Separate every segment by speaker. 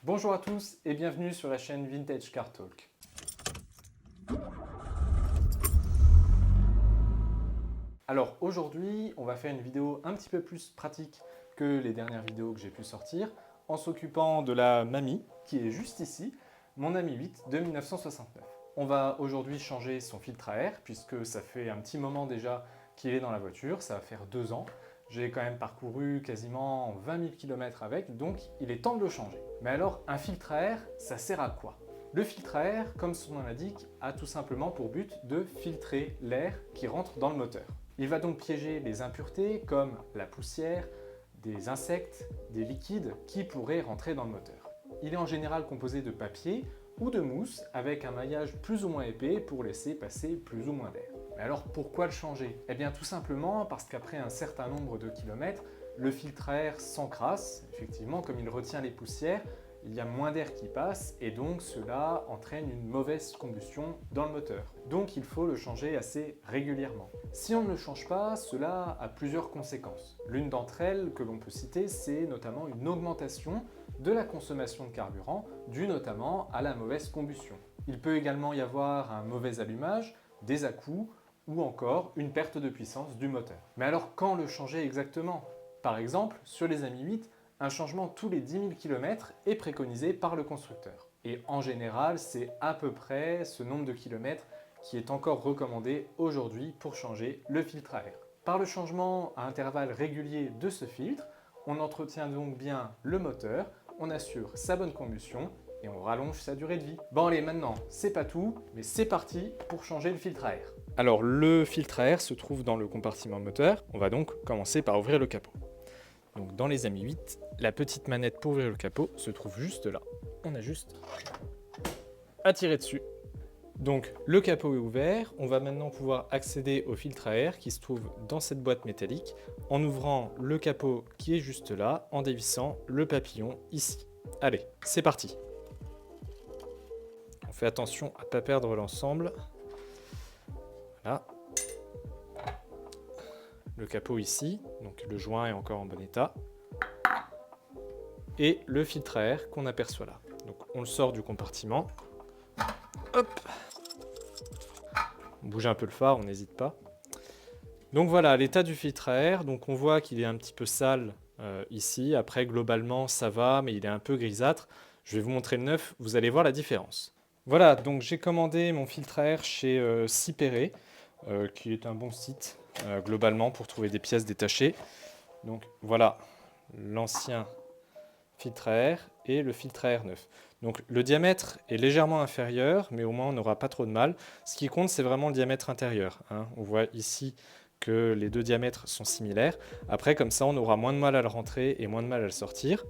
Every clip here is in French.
Speaker 1: Bonjour à tous et bienvenue sur la chaîne Vintage Car Talk. Alors aujourd'hui, on va faire une vidéo un petit peu plus pratique que les dernières vidéos que j'ai pu sortir en s'occupant de la Mami qui est juste ici, mon Ami 8 de 1969. On va aujourd'hui changer son filtre à air puisque ça fait un petit moment déjà qu'il est dans la voiture, ça va faire 2 ans. J'ai quand même parcouru quasiment 20 000 km avec, donc il est temps de le changer. Mais alors, un filtre à air, ça sert à quoi? Le filtre à air, comme son nom l'indique, a tout simplement pour but de filtrer l'air qui rentre dans le moteur. Il va donc piéger les impuretés comme la poussière, des insectes, des liquides qui pourraient rentrer dans le moteur. Il est en général composé de papier ou de mousse avec un maillage plus ou moins épais pour laisser passer plus ou moins d'air. Mais alors pourquoi le changer? Eh bien tout simplement parce qu'après un certain nombre de kilomètres, le filtre à air s'encrasse. Effectivement, comme il retient les poussières, il y a moins d'air qui passe et donc cela entraîne une mauvaise combustion dans le moteur. Donc il faut le changer assez régulièrement. Si on ne le change pas, cela a plusieurs conséquences. L'une d'entre elles que l'on peut citer, c'est notamment une augmentation de la consommation de carburant due notamment à la mauvaise combustion. Il peut également y avoir un mauvais allumage, des à-coups ou encore une perte de puissance du moteur. Mais alors quand le changer exactement? Par exemple, sur les Ami 8, un changement tous les 10 000 km est préconisé par le constructeur. Et en général, c'est à peu près ce nombre de kilomètres qui est encore recommandé aujourd'hui pour changer le filtre à air. Par le changement à intervalles réguliers de ce filtre, on entretient donc bien le moteur, on assure sa bonne combustion et on rallonge sa durée de vie. Bon allez, maintenant, c'est pas tout, mais c'est parti pour changer le filtre à air. Alors le filtre à air se trouve dans le compartiment moteur. On va donc commencer par ouvrir le capot. Donc dans les Ami 8, la petite manette pour ouvrir le capot se trouve juste là. On a juste à tirer dessus. Donc le capot est ouvert, on va maintenant pouvoir accéder au filtre à air qui se trouve dans cette boîte métallique en ouvrant le capot qui est juste là, en dévissant le papillon ici. Allez, c'est parti. On fait attention à ne pas perdre l'ensemble. Voilà. Le capot ici, donc le joint est encore en bon état. Et le filtre à air qu'on aperçoit là. Donc on le sort du compartiment. Hop! On bouge un peu le phare, on n'hésite pas. Donc voilà, l'état du filtre à air. Donc on voit qu'il est un petit peu sale ici. Après, globalement, ça va, mais il est un peu grisâtre. Je vais vous montrer le neuf, vous allez voir la différence. Voilà, donc j'ai commandé mon filtre à air chez Sipéré, qui est un bon site globalement pour trouver des pièces détachées. Donc voilà l'ancien filtre à air et le filtre à air neuf. Donc le diamètre est légèrement inférieur, mais au moins on n'aura pas trop de mal. Ce qui compte, c'est vraiment le diamètre intérieur, hein. On voit ici que les deux diamètres sont similaires. Après, comme ça, on aura moins de mal à le rentrer et moins de mal à le sortir.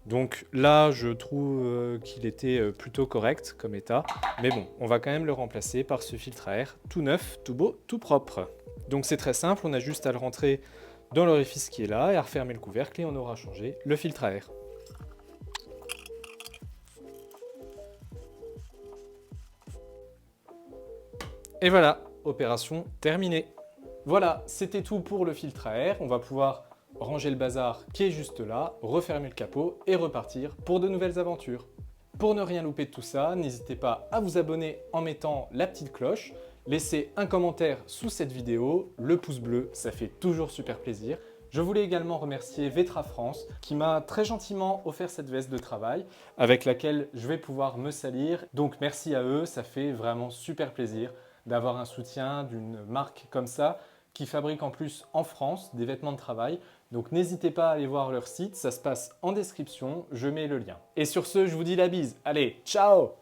Speaker 1: Donc là, je trouve qu'il était plutôt correct comme état. Mais bon, on va quand même le remplacer par ce filtre à air tout neuf, tout beau, tout propre. Donc c'est très simple, on a juste à le rentrer dans l'orifice qui est là et à refermer le couvercle et on aura changé le filtre à air. Et voilà, opération terminée. Voilà, c'était tout pour le filtre à air. On va pouvoir ranger le bazar qui est juste là, refermer le capot et repartir pour de nouvelles aventures. Pour ne rien louper de tout ça, n'hésitez pas à vous abonner en mettant la petite cloche. Laissez un commentaire sous cette vidéo, le pouce bleu, ça fait toujours super plaisir. Je voulais également remercier Vetra France qui m'a très gentiment offert cette veste de travail avec laquelle je vais pouvoir me salir. Donc merci à eux, ça fait vraiment super plaisir d'avoir un soutien d'une marque comme ça qui fabrique en plus en France des vêtements de travail. Donc n'hésitez pas à aller voir leur site, ça se passe en description, je mets le lien. Et sur ce, je vous dis la bise. Allez, ciao!